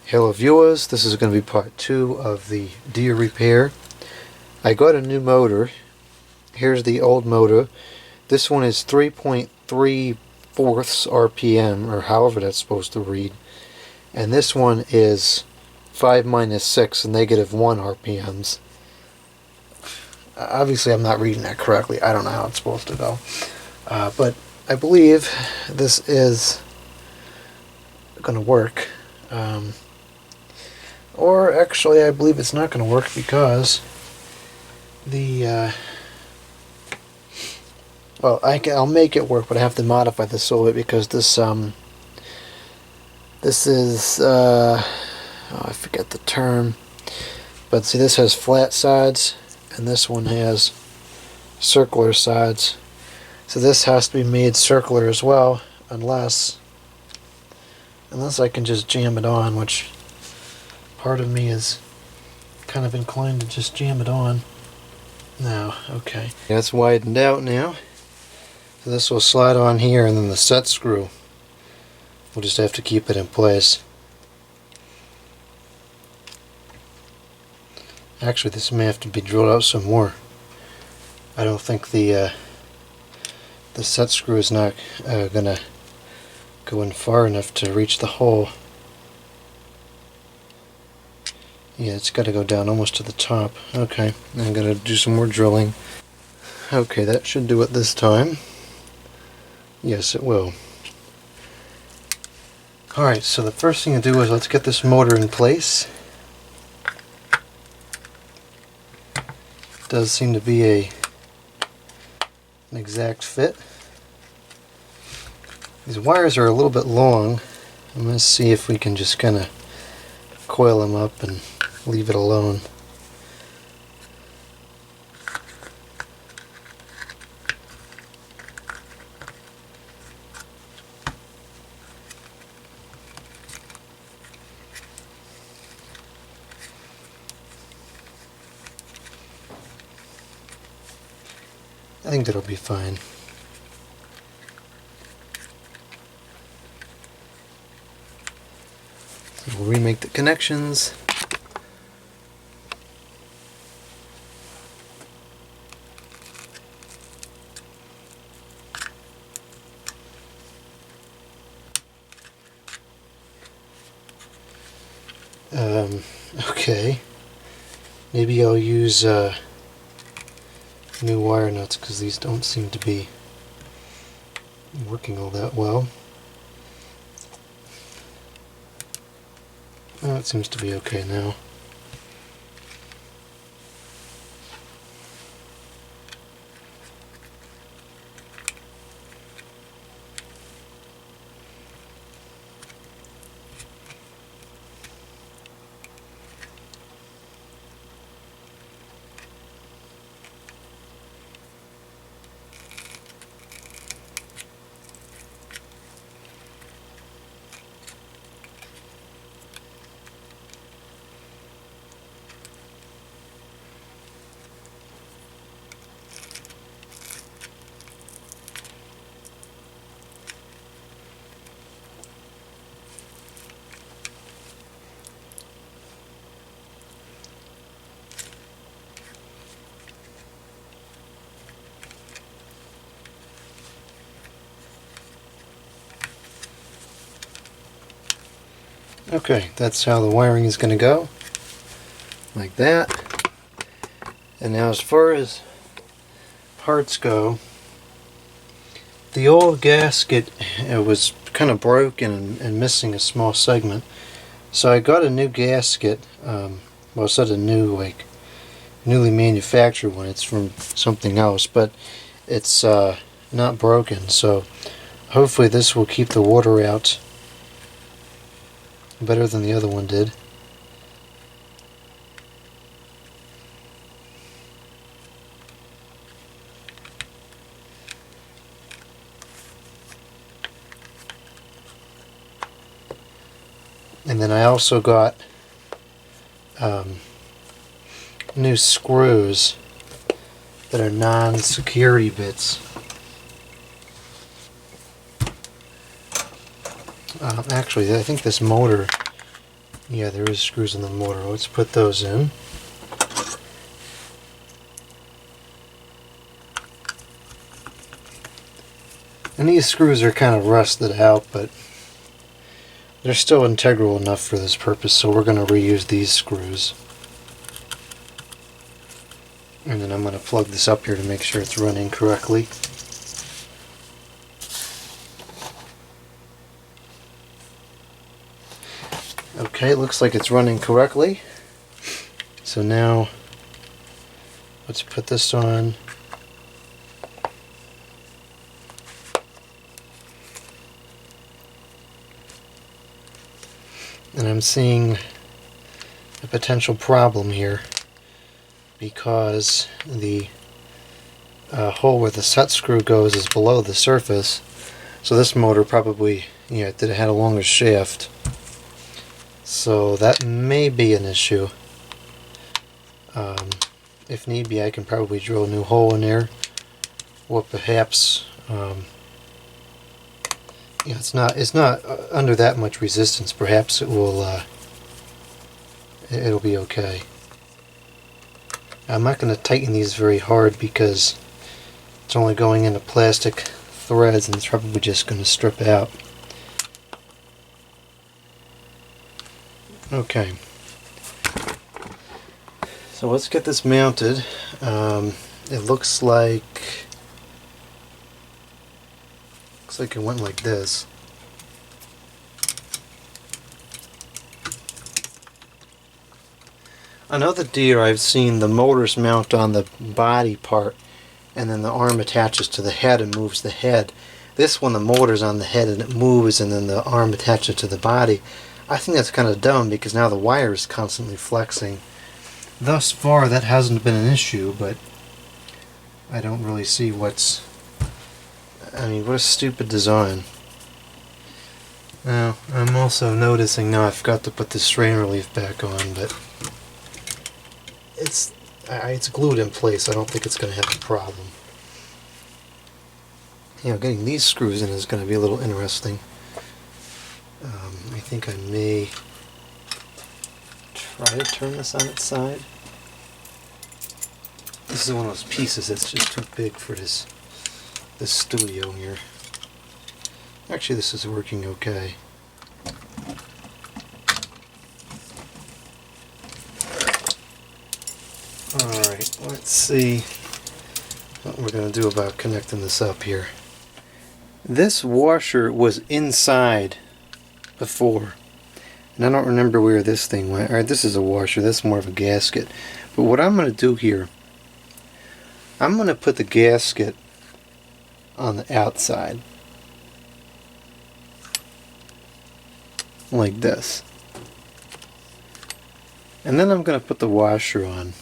Hello viewers, this is going to be part 2 of the Deere repair. I got a new motor. Here's the old motor. This one is 3.3 fourths RPM, or however that's supposed to read. And this one is 5 minus 6, -1 RPMs. Obviously I'm not reading that correctly. I don't know how it's supposed to go. But I believe this is going to work. Or actually, I believe it's not going to work because the well, I'll make it work, but I have to modify this a little bit because this is oh, I forget the term, but see, this has flat sides and this one has circular sides. So this has to be made circular as well, unless I can just jam it on, which part of me is kind of inclined to just jam it on. No, okay. That's widened out now. So this will slide on here, and then the set screw, we'll just have to keep it in place. Actually, this may have to be drilled out some more. I don't think the set screw is not gonna go in far enough to reach the hole. Yeah, it's got to go down almost to the top. Okay, I'm going to do some more drilling. Okay, that should do it this time. Yes, it will. Alright, so the first thing to do is let's get this motor in place. It does seem to be an exact fit. These wires are a little bit long. I'm going to see if we can just kind of coil them up and leave it alone. I think that'll be fine. So we'll remake the connections. Okay, maybe I'll use new wire nuts because these don't seem to be working all that well. Oh, it seems to be okay now. Okay, that's how the wiring is going to go, like that. And now as far as parts go, the old gasket was kind of broken and missing a small segment. So I got a new gasket, well, it's not a new, like, newly manufactured one. It's from something else, but it's not broken. So hopefully this will keep the water out better than the other one did. And then I also got new screws that are non-security bits. Actually, I think this motor Yeah, there is screws in the motor. Let's put those in. And these screws are kind of rusted out, but they're still integral enough for this purpose, so we're going to reuse these screws. And then I'm going to plug this up here to make sure it's running correctly. Okay, it looks like it's running correctly. So now, let's put this on. And I'm seeing a potential problem here because the hole where the set screw goes is below the surface. So this motor probably, it had a longer shaft. So that may be an issue. If need be, I can probably drill a new hole in there, or perhaps it's not under that much resistance. Perhaps it will it'll be okay. I'm not going to tighten these very hard because it's only going into plastic threads and it's probably just going to strip out. Okay, so let's get this mounted. It looks like it went like this. Another deer I've seen, the motors mount on the body part and then the arm attaches to the head and moves the head. This one, the motor's on the head and it moves and then the arm attaches to the body. I think that's kind of dumb because now the wire is constantly flexing. Thus far that hasn't been an issue, but I don't really see what a stupid design. Now, I'm also noticing now I forgot to put the strain relief back on, but it's glued in place. I don't think it's going to have a problem. Getting these screws in is going to be a little interesting. I think I may try to turn this on its side. This is one of those pieces that's just too big for this studio here. Actually, this is working okay. Alright, let's see what we're going to do about connecting this up here. This washer was inside before, and I don't remember where this thing went. Alright, this is a washer, this is more of a gasket. But what I'm going to do here, I'm going to put the gasket on the outside. Like this. And then I'm going to put the washer on.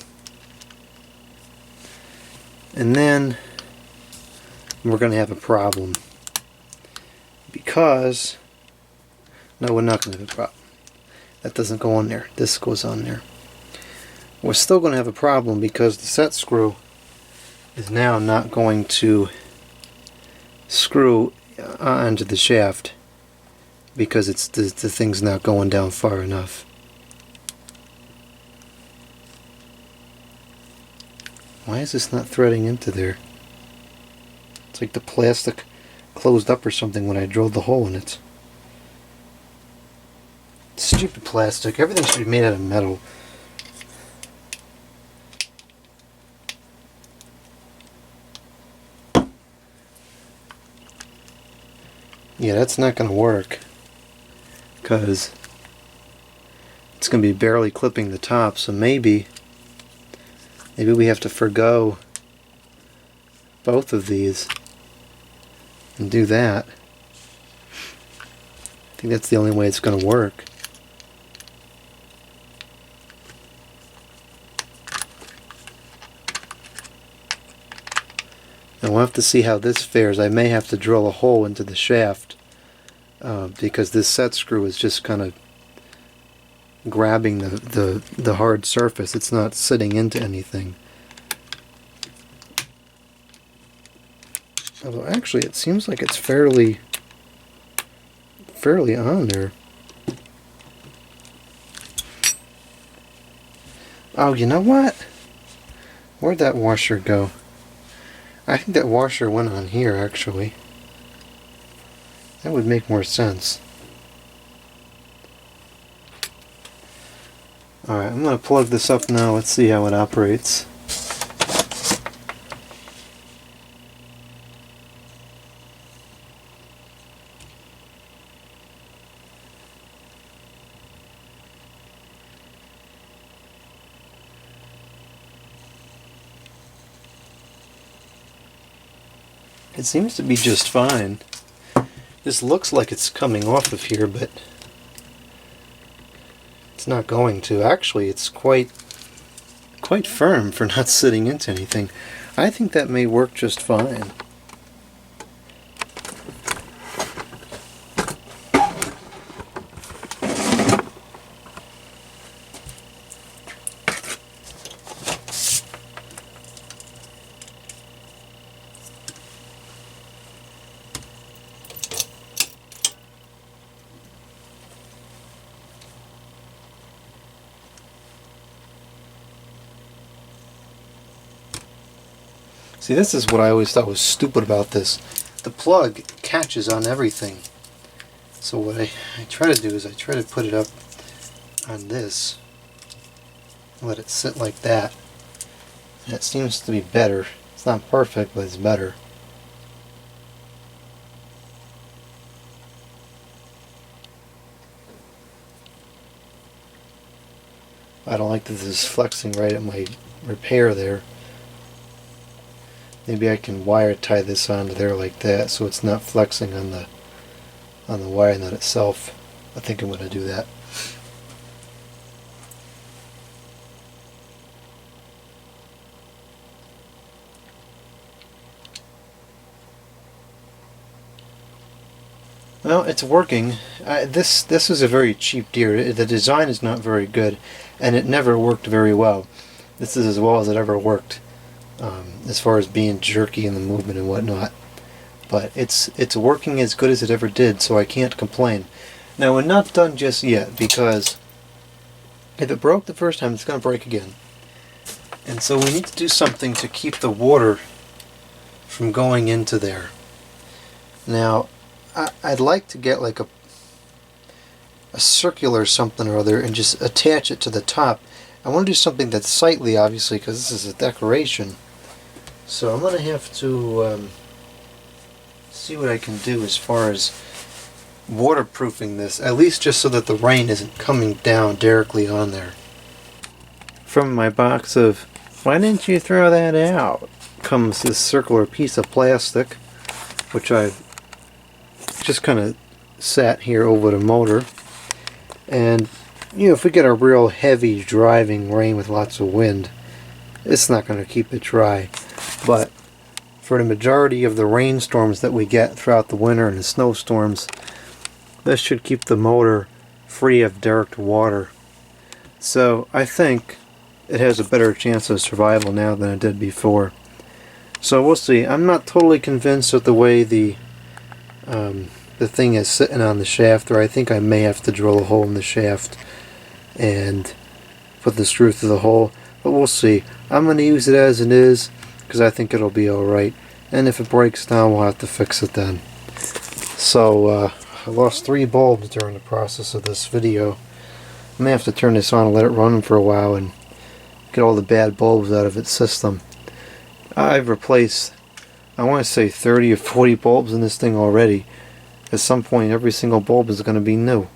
And then we're going to have a problem. Because, no, we're not going to have a problem. That doesn't go on there. This goes on there. We're still going to have a problem because the set screw is now not going to screw onto the shaft because it's the thing's not going down far enough. Why is this not threading into there? It's like the plastic closed up or something when I drilled the hole in it. Stupid plastic. Everything should be made out of metal. Yeah, that's not going to work because it's going to be barely clipping the top, so maybe we have to forgo both of these and do that. I think that's the only way it's going to work. And we'll have to see how this fares. I may have to drill a hole into the shaft because this set screw is just kind of grabbing the hard surface. It's not sitting into anything. Although actually it seems like it's fairly on there. Oh, you know what? Where'd that washer go? I think that washer went on here, actually. That would make more sense. Alright, I'm going to plug this up now. Let's see how it operates. It seems to be just fine. This looks like it's coming off of here, but it's not going to. Actually, it's quite firm for not sitting into anything. I think that may work just fine. See, this is what I always thought was stupid about this. The plug catches on everything. So what I try to do is I try to put it up on this, let it sit like that. And it seems to be better. It's not perfect, but it's better. I don't like that this is flexing right at my repair there. Maybe I can wire tie this onto there like that so it's not flexing on the wire nut itself. I think I'm going to do that. Well, it's working. This is a very cheap deer. The design is not very good, and it never worked very well. This is as well as it ever worked, as far as being jerky in the movement and whatnot. But it's working as good as it ever did, so I can't complain. Now, we're not done just yet, because if it broke the first time, it's going to break again. And so we need to do something to keep the water from going into there. Now, I'd like to get like a circular something or other and just attach it to the top. I want to do something that's sightly, obviously, because this is a decoration. So I'm going to have to see what I can do as far as waterproofing this, at least just so that the rain isn't coming down directly on there. From my box of "Why didn't you throw that out?" comes this circular piece of plastic, which I've just kind of sat here over the motor. And you know, if we get a real heavy driving rain with lots of wind, it's not going to keep it dry. But for the majority of the rainstorms that we get throughout the winter and the snowstorms, this should keep the motor free of direct water. So I think it has a better chance of survival now than it did before. So we'll see. I'm not totally convinced with the way the thing is sitting on the shaft, or I think I may have to drill a hole in the shaft and put the screw through the hole, but we'll see. I'm going to use it as it is because I think it'll be alright, and if it breaks down we'll have to fix it then. So I lost 3 bulbs during the process of this video. I may have to turn this on and let it run for a while and get all the bad bulbs out of its system. I've replaced, I want to say 30 or 40 bulbs in this thing already. At some point every single bulb is going to be new.